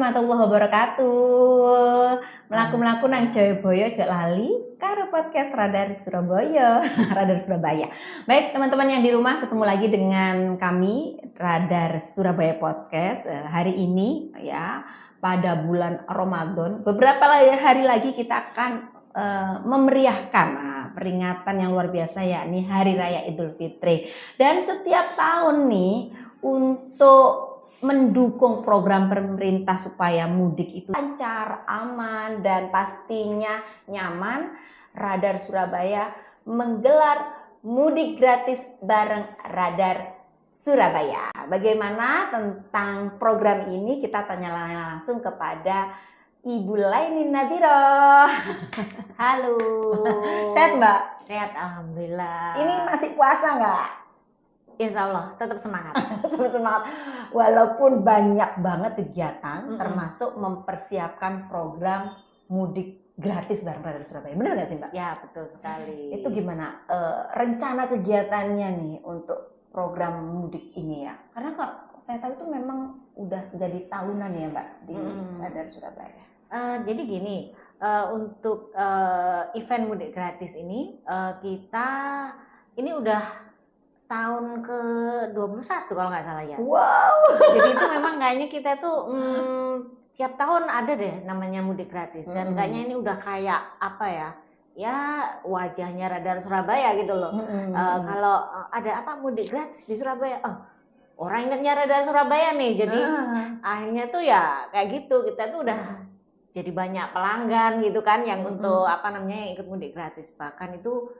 warahmatullahi wabarakatuh. Melaku-melaku nang Jayabaya aja lali karo podcast Radar Surabaya. Radar Surabaya. Baik, teman-teman yang di rumah, ketemu lagi dengan kami Radar Surabaya Podcast. Hari ini ya, pada bulan Ramadan, beberapa hari lagi kita akan memeriahkan peringatan yang luar biasa, yakni Hari Raya Idul Fitri. Dan setiap tahun nih, untuk mendukung program pemerintah supaya mudik itu lancar, aman, dan pastinya nyaman, Radar Surabaya menggelar mudik gratis bareng Radar Surabaya. Bagaimana tentang program ini? Kita tanya langsung kepada Ibu Laini Nadiro. Halo. Sehat Mbak? Sehat, alhamdulillah. Ini masih puasa nggak? Insya Allah, tetap semangat. Semangat. Walaupun banyak banget kegiatan, termasuk mempersiapkan program mudik gratis bareng Radar Surabaya. Benar nggak sih Mbak? Ya, betul sekali. Itu gimana rencana kegiatannya nih untuk program mudik ini ya? Karena kok saya tahu itu memang udah jadi tahunan ya Mbak di Radar Surabaya. Jadi gini, untuk event mudik gratis ini, kita ini udah tahun ke-21 kalau nggak salah ya. Wow. Jadi itu memang kayaknya kita tuh tiap tahun ada deh namanya mudik gratis. Dan kayaknya ini udah kayak apa ya? Ya wajahnya Radar Surabaya gitu loh. Kalau ada apa mudik gratis di Surabaya, orang ingatnya Radar Surabaya nih. Jadi akhirnya tuh ya kayak gitu, kita tuh udah jadi banyak pelanggan gitu kan yang untuk apa namanya yang ikut mudik gratis. Bahkan itu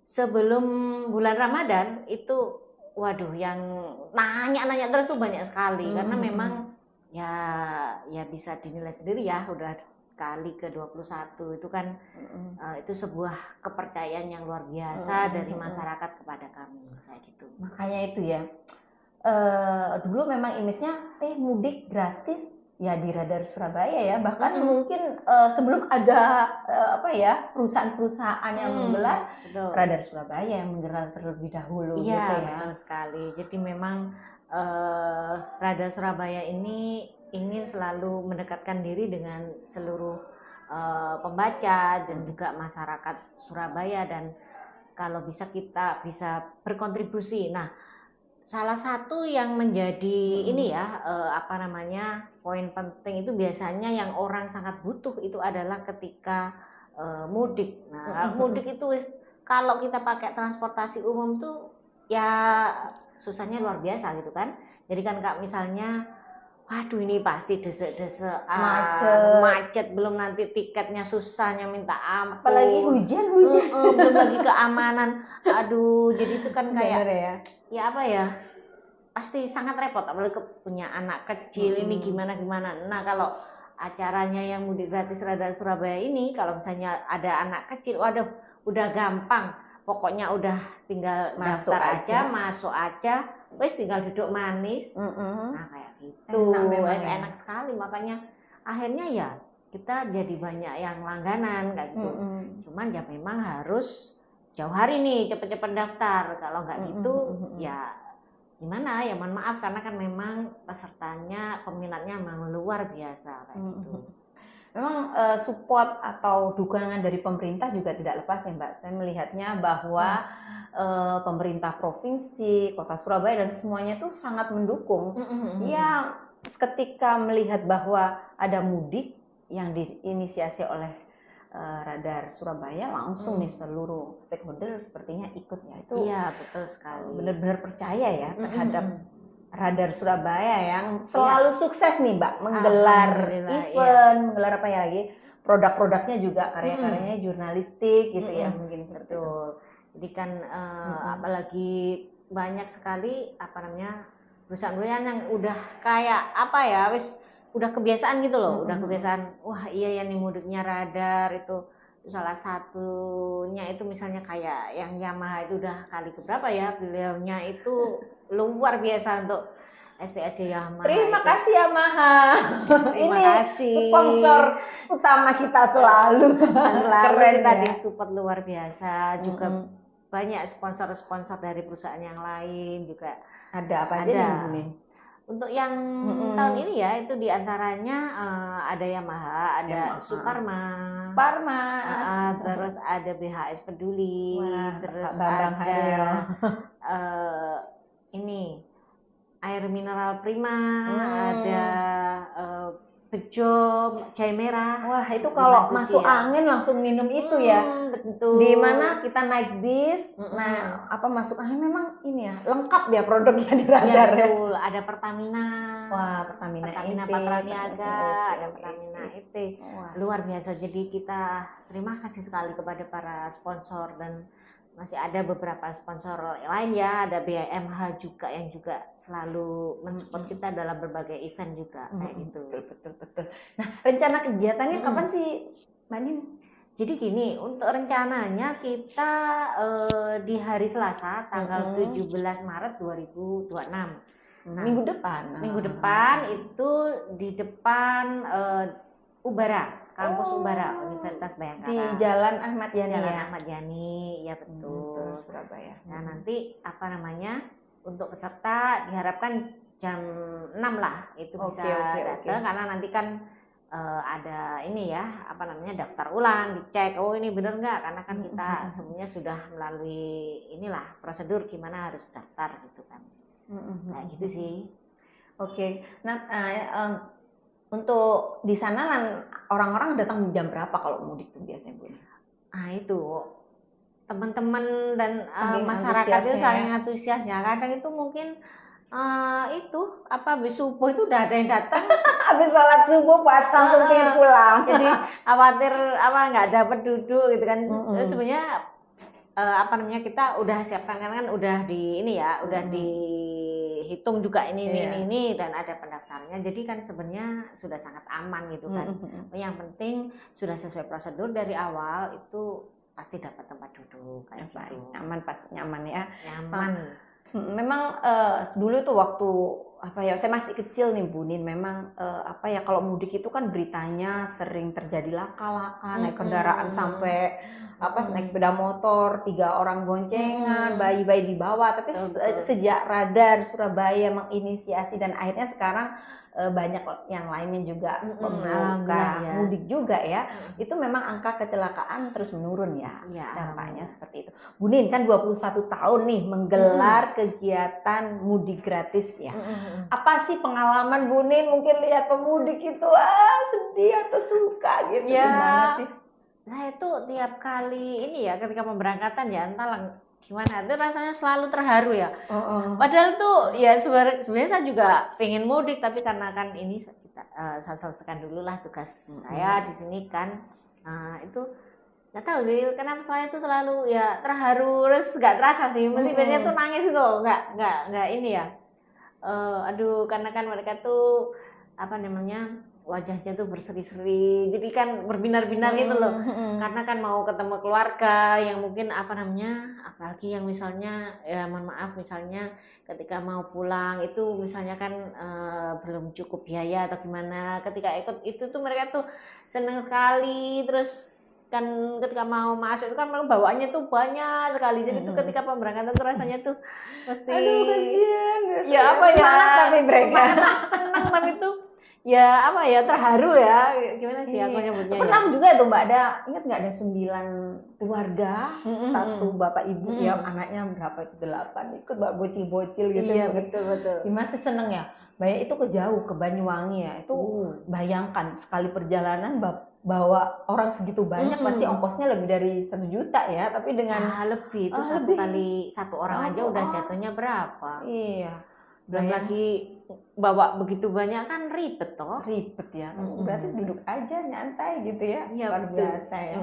sebelum bulan Ramadan itu waduh yang nanya terus tuh banyak sekali karena memang ya bisa dinilai sendiri ya udah kali ke-21 itu kan itu sebuah kepercayaan yang luar biasa dari masyarakat kepada kami kayak gitu. Makanya itu ya dulu memang image-nya mudik gratis ya di Radar Surabaya ya, bahkan mungkin sebelum ada perusahaan-perusahaan yang menggelar, Radar Surabaya yang menggelar terlebih dahulu. Iya, gitu ya. Betul sekali. Jadi memang Radar Surabaya ini ingin selalu mendekatkan diri dengan seluruh pembaca dan juga masyarakat Surabaya, dan kalau bisa kita bisa berkontribusi. Nah, salah satu yang menjadi ini ya poin penting itu biasanya yang orang sangat butuh itu adalah ketika mudik. Nah, mudik itu kalau kita pakai transportasi umum tuh ya susahnya luar biasa gitu kan. Jadi kan Kak misalnya waduh ini pasti desek-desek macet, belum nanti tiketnya susahnya minta ampun. Apalagi hujan. Belum lagi keamanan. Aduh, jadi itu kan kayak ya apa ya? Pasti sangat repot apalagi punya anak kecil ini gimana. Nah, kalau acaranya yang mudik gratis Radar Surabaya ini kalau misalnya ada anak kecil, waduh udah gampang. Pokoknya udah tinggal daftar aja, masuk aja, wes tinggal duduk manis. Nah, kayak gitu. Enak sekali, makanya akhirnya ya kita jadi banyak yang langganan kayak gitu. Cuman ya memang harus jauh hari nih cepet-cepet daftar. Kalau nggak gitu ya gimana ya, mohon maaf karena kan memang pesertanya peminatnya memang luar biasa kayak gitu. Memang support atau dukungan dari pemerintah juga tidak lepas ya Mbak. Saya melihatnya bahwa pemerintah provinsi, kota Surabaya dan semuanya tuh sangat mendukung. Ya ketika melihat bahwa ada mudik yang diinisiasi oleh Radar Surabaya, langsung nih seluruh stakeholder sepertinya ikut ya. Itu iya betul sekali. Benar-benar percaya ya terhadap Radar Surabaya yang selalu sukses nih Mbak menggelar event, menggelar apa ya lagi, produk-produknya juga karya-karyanya jurnalistik gitu ya mungkin seperti itu. Jadi kan apalagi banyak sekali perusahaan-perusahaan yang udah kayak wis udah kebiasaan gitu loh, udah kebiasaan. Wah iya ya nih mudiknya Radar itu salah satunya itu misalnya kayak yang Yamaha itu udah kali keberapa ya beliaunya itu luar biasa untuk STAC Yamaha. Terima kasih Yamaha. Terima kasih. Sponsor utama kita selalu. Keren kita disupport luar biasa. Juga banyak sponsor-sponsor dari perusahaan yang lain juga. Ada apa aja nih? Untuk yang tahun ini ya itu diantaranya ada Yamaha, ada Suparma, terus ada BHS Peduli, terus ada ini air mineral Prima, ada Bejo, Jaya Merah. Wah, itu kalau masuk angin langsung minum itu ya. Betul. Di mana kita naik bis, nah masuk angin memang ini ya lengkap ya produknya di Radar ya. Betul. Ada Pertamina. Wah, Pertamina Patraniaga, ada Pertamina EP. Luar biasa. Jadi kita terima kasih sekali kepada para sponsor dan masih ada beberapa sponsor lain ya, ada BMH juga yang juga selalu mensupport kita dalam berbagai event juga kayak gitu. Betul. Nah, rencana kegiatannya kapan sih, Mbak Nin? Jadi gini, untuk rencananya kita di hari Selasa tanggal 17 Maret 2026. Nah, minggu depan itu di depan Ubara. Kampus Ubara Universitas Bayangkara di Jalan Ahmad Yani. Ahmad Yani, ya betul. Surabaya. Nah nanti untuk peserta diharapkan jam 6 lah itu bisa datang karena nanti kan ada ini ya daftar ulang, dicek ini benar nggak karena kan kita semuanya sudah melalui inilah prosedur gimana harus daftar gitu kan. Nah gitu sih. Oke. Nah untuk di sana orang-orang datang jam berapa kalau mudik tuh biasanya, Bu? Ah itu teman-teman dan masyarakat itu saling antusiasnya. Kadang itu mungkin habis subuh itu udah ada yang datang. Habis sholat subuh pas langsung pengen pulang. Jadi khawatir nggak dapat duduk gitu kan. Sebenarnya kita udah siapkan kan udah di ini ya, udah dihitung juga ini dan ada pendaftarannya. Jadi kan sebenarnya sudah sangat aman gitu kan. Yang penting sudah sesuai prosedur dari awal itu pasti dapat tempat duduk kayak gitu. Nyaman ya. Nyaman. Memang dulu tuh waktu saya masih kecil nih Bu Nin, memang kalau mudik itu kan beritanya sering terjadi laka-laka, naik kendaraan sampai naik sepeda motor 3 orang boncengan, bayi-bayi di bawah. Tapi sejak Radar Surabaya menginisiasi dan akhirnya sekarang banyak yang lainnya juga membuka mudik juga ya. Itu memang angka kecelakaan terus menurun ya. Dampaknya seperti itu. Bu Nin kan 21 tahun nih menggelar kegiatan mudik gratis ya. Apa sih pengalaman Bu Nin mungkin lihat pemudik itu sedih atau suka gitu? Gimana sih? Saya tuh tiap kali ini ya ketika pemberangkatan ya entahlah gimana itu rasanya selalu terharu ya. Padahal tuh ya sebenarnya saya juga pengen mudik tapi karena kan ini saya selesaikan dulu lah tugas saya di sini kan. Itu nggak tahu sih kenapa saya tuh selalu ya terharu terus nggak terasa sih mesti biasanya tuh nangis gitu nggak ini ya. Karena kan mereka tuh wajahnya tuh berseri-seri, jadi kan berbinar-binar gitu loh. Karena kan mau ketemu keluarga yang mungkin apalagi yang misalnya ya mohon maaf misalnya ketika mau pulang itu misalnya kan belum cukup biaya atau gimana, ketika ikut itu tuh mereka tuh seneng sekali. Terus kan ketika mau masuk itu kan bawaannya tuh banyak sekali, jadi tuh ketika pemberangkatan tuh rasanya tuh mesti kasihan ya semangat tapi mereka senang tapi tuh ya terharu ya gimana sih aku nyebutnya. Pernah juga tuh Mbak ingat nggak ada 9 keluarga, satu bapak ibu ya anaknya berapa itu 8 ikut Mbak bocil-bocil gitu. Iya betul. Gimana seneng ya, banyak itu jauh ke Banyuwangi ya itu. Bayangkan sekali perjalanan bawa orang segitu banyak pasti ongkosnya lebih dari 1 juta ya, tapi dengan lebih itu satu orang aja udah jatuhnya berapa. Iya. Belum lagi bawa begitu banyak kan ribet ya. Berarti duduk aja nyantai gitu ya. Luar biasa ya.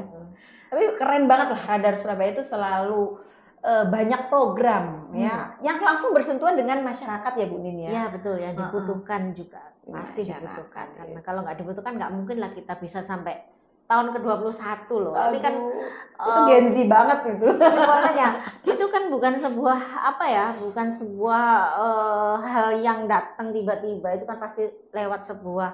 Tapi keren banget lah Radar Surabaya itu selalu banyak program ya yang langsung bersentuhan dengan masyarakat ya Bu Nin ya. Iya betul, yang dibutuhkan juga pasti dibutuhkan. Karena kalau nggak dibutuhkan nggak mungkin lah kita bisa sampai tahun ke-21 loh. Tapi kan itu Gen Z banget itu. Makanya itu kan bukan sebuah hal yang datang tiba-tiba, itu kan pasti lewat sebuah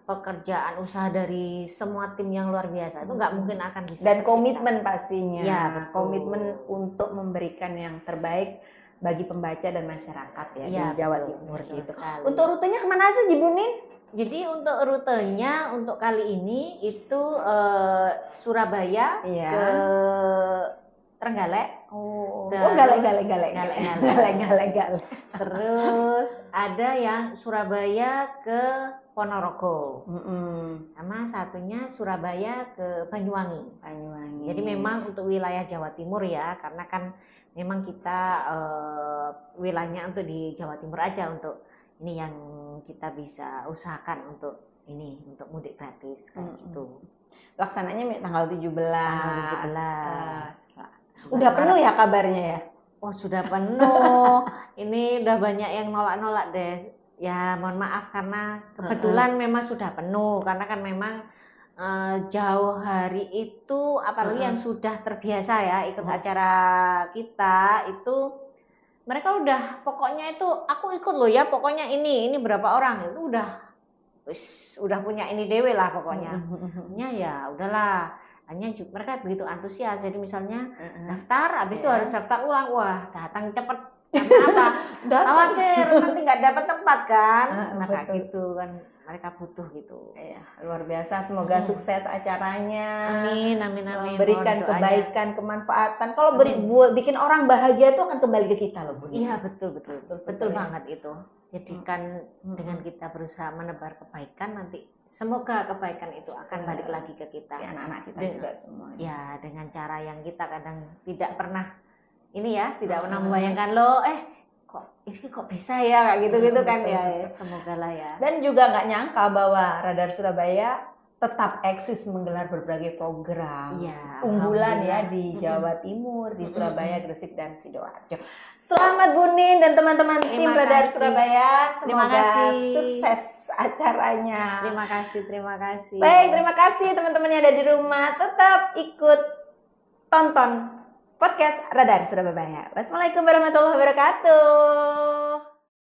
pekerjaan usaha dari semua tim yang luar biasa. Itu nggak mungkin akan bisa. Dan komitmen pastinya. Ya, betul. Komitmen untuk memberikan yang terbaik bagi pembaca dan masyarakat ya Iya, di Jawa betul, Timur betul gitu. sekali. Untuk rutenya kemana sih Jibunin? Jadi untuk rutenya untuk kali ini itu Surabaya Iya. ke Trenggalek. Oh, Terus- gale. Terus ada yang Surabaya ke Ponorogo. Sama satunya Surabaya ke Banyuwangi. Jadi memang untuk wilayah Jawa Timur ya, karena kan memang kita wilayahnya untuk di Jawa Timur aja untuk ini yang kita bisa usahakan untuk ini untuk mudik gratis kayak gitu. Laksananya tanggal 17. Tanggal 17. Udah penuh ya kabarnya ya? Oh sudah penuh. Ini udah banyak yang nolak-nolak deh. Ya mohon maaf karena kebetulan memang sudah penuh karena kan memang jauh hari itu apalagi yang sudah terbiasa ya ikut acara kita itu mereka udah pokoknya itu aku ikut loh ya pokoknya ini berapa orang itu udah punya ini dewe lah pokoknya. Ya udahlah. Hanya mereka begitu antusias jadi misalnya daftar habis itu harus daftar ulang wah datang cepet karena apa khawatir nanti nggak dapat tempat kan nah kayak gitu kan mereka butuh gitu ya luar biasa semoga sukses acaranya amin berikan mohon kebaikan kemanfaatan kalau bikin orang bahagia itu akan kembali ke kita loh Bu. Iya betul ya. banget itu jadikan dengan kita berusaha menebar kebaikan nanti semoga kebaikan itu akan balik lagi ke kita ya, anak-anak kita juga semua ya dengan cara yang kita kadang tidak pernah ini ya tidak pernah membayangkan loh kok bisa ya kayak gitu kan ya semoga lah ya dan juga nggak nyangka bahwa Radar Surabaya tetap eksis menggelar berbagai program unggulan ya di Jawa Timur, di Surabaya, Gresik dan Sidoarjo. Selamat Bunin dan teman-teman tim Radar Surabaya. Semoga sukses acaranya. Terima kasih. Baik, terima kasih teman-teman yang ada di rumah. Tetap ikut tonton podcast Radar Surabaya. Wassalamualaikum warahmatullahi wabarakatuh.